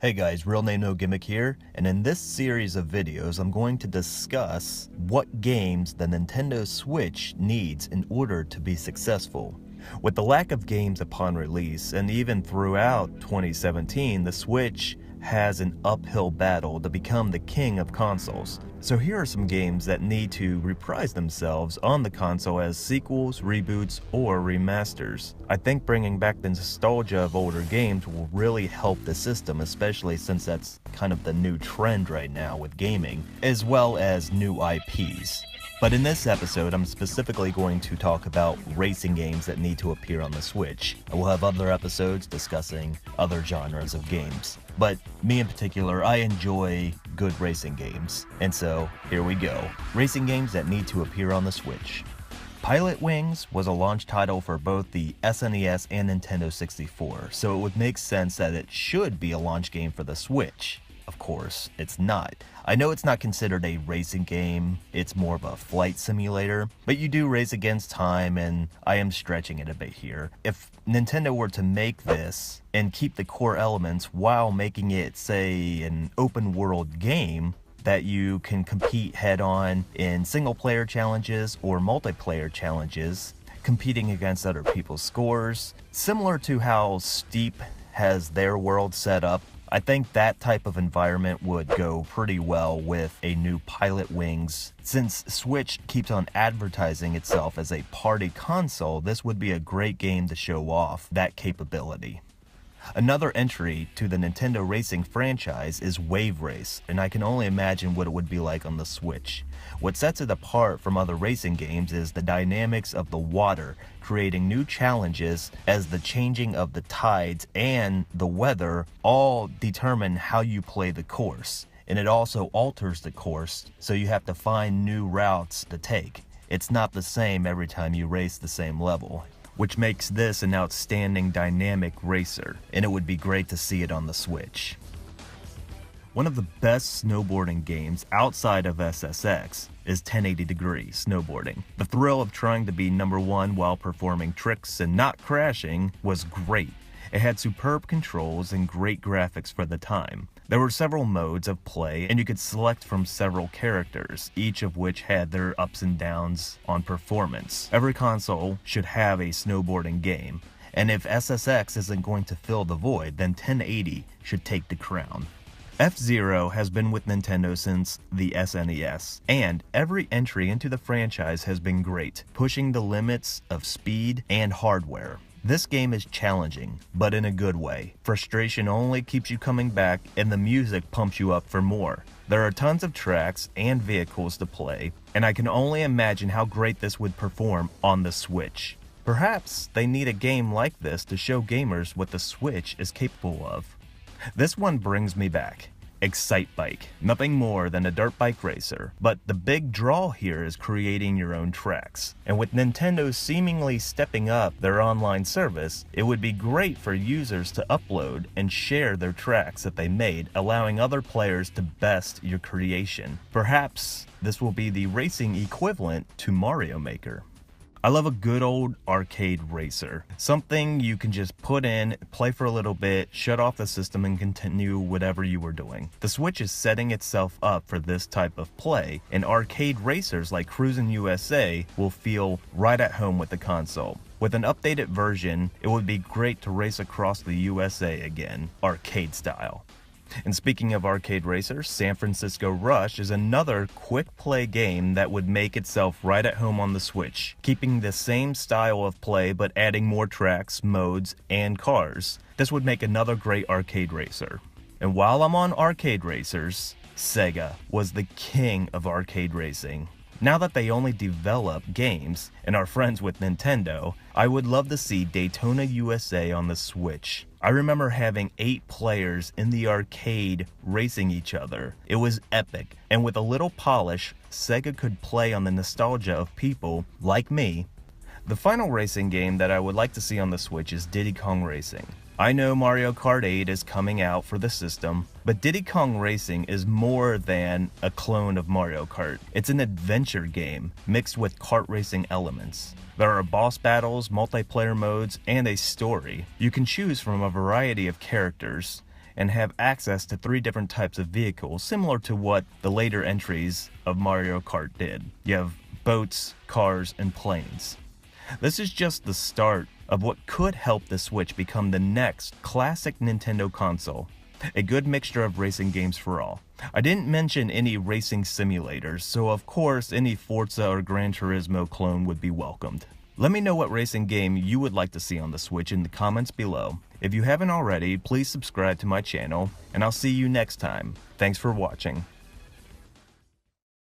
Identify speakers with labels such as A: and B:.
A: Hey guys, Real Name No Gimmick here, and in this series of videos I'm going to discuss what games the Nintendo Switch needs in order to be successful. With the lack of games upon release, and even throughout 2017, the Switch has an uphill battle to become the king of consoles. So here are some games that need to reprise themselves on the console as sequels, reboots, or remasters. I think bringing back the nostalgia of older games will really help the system, especially since that's kind of the new trend right now with gaming, as well as new IPs. But in this episode, I'm specifically going to talk about racing games that need to appear on the Switch. I will have other episodes discussing other genres of games. But me in particular, I enjoy good racing games. And so, here we go. Racing games that need to appear on the Switch. Pilot Wings was a launch title for both the SNES and Nintendo 64, so it would make sense that it should be a launch game for the Switch. Of course, it's not. I know it's not considered a racing game, it's more of a flight simulator, but you do race against time, and I am stretching it a bit here. If Nintendo were to make this and keep the core elements while making it, say, an open world game that you can compete head-on in single-player challenges or multiplayer challenges, competing against other people's scores, similar to how Steep has their world set up, I think that type of environment would go pretty well with a new Pilot Wings. Since Switch keeps on advertising itself as a party console, this would be a great game to show off that capability. Another entry to the Nintendo racing franchise is Wave Race, and I can only imagine what it would be like on the Switch. What sets it apart from other racing games is the dynamics of the water, creating new challenges as the changing of the tides and the weather all determine how you play the course. And it also alters the course, so you have to find new routes to take. It's not the same every time you race the same level, which makes this an outstanding dynamic racer, and it would be great to see it on the Switch. One of the best snowboarding games outside of SSX is 1080 Degree Snowboarding. The thrill of trying to be number one while performing tricks and not crashing was great. It had superb controls and great graphics for the time. There were several modes of play, and you could select from several characters, each of which had their ups and downs on performance. Every console should have a snowboarding game, and if SSX isn't going to fill the void, then 1080 should take the crown. F-Zero has been with Nintendo since the SNES, and every entry into the franchise has been great, pushing the limits of speed and hardware. This game is challenging, but in a good way. Frustration only keeps you coming back, and the music pumps you up for more. There are tons of tracks and vehicles to play, and I can only imagine how great this would perform on the Switch. Perhaps they need a game like this to show gamers what the Switch is capable of. This one brings me back. Excitebike. Nothing more than a dirt bike racer, but the big draw here is creating your own tracks. And with Nintendo seemingly stepping up their online service, it would be great for users to upload and share their tracks that they made, allowing other players to best your creation. Perhaps this will be the racing equivalent to Mario Maker. I love a good old arcade racer. Something you can just put in, play for a little bit, shut off the system, and continue whatever you were doing. The Switch is setting itself up for this type of play, and arcade racers like Cruisin USA will feel right at home with the console. With an updated version, it would be great to race across the USA again, arcade style. And speaking of arcade racers, San Francisco Rush is another quick play game that would make itself right at home on the Switch, keeping the same style of play but adding more tracks, modes, and cars. This would make another great arcade racer. And while I'm on arcade racers, Sega was the king of arcade racing. Now that they only develop games and are friends with Nintendo, I would love to see Daytona USA on the Switch. I remember having 8 players in the arcade racing each other. It was epic, and with a little polish, Sega could play on the nostalgia of people like me. The final racing game that I would like to see on the Switch is Diddy Kong Racing. I know Mario Kart 8 is coming out for the system, but Diddy Kong Racing is more than a clone of Mario Kart. It's an adventure game mixed with kart racing elements. There are boss battles, multiplayer modes, and a story. You can choose from a variety of characters, and have access to 3 different types of vehicles, similar to what the later entries of Mario Kart did. You have boats, cars, and planes. This is just the start of what could help the Switch become the next classic Nintendo console. A good mixture of racing games for all. I didn't mention any racing simulators, so of course any Forza or Gran Turismo clone would be welcomed. Let me know what racing game you would like to see on the Switch in the comments below. If you haven't already, please subscribe to my channel, and I'll see you next time. Thanks for watching.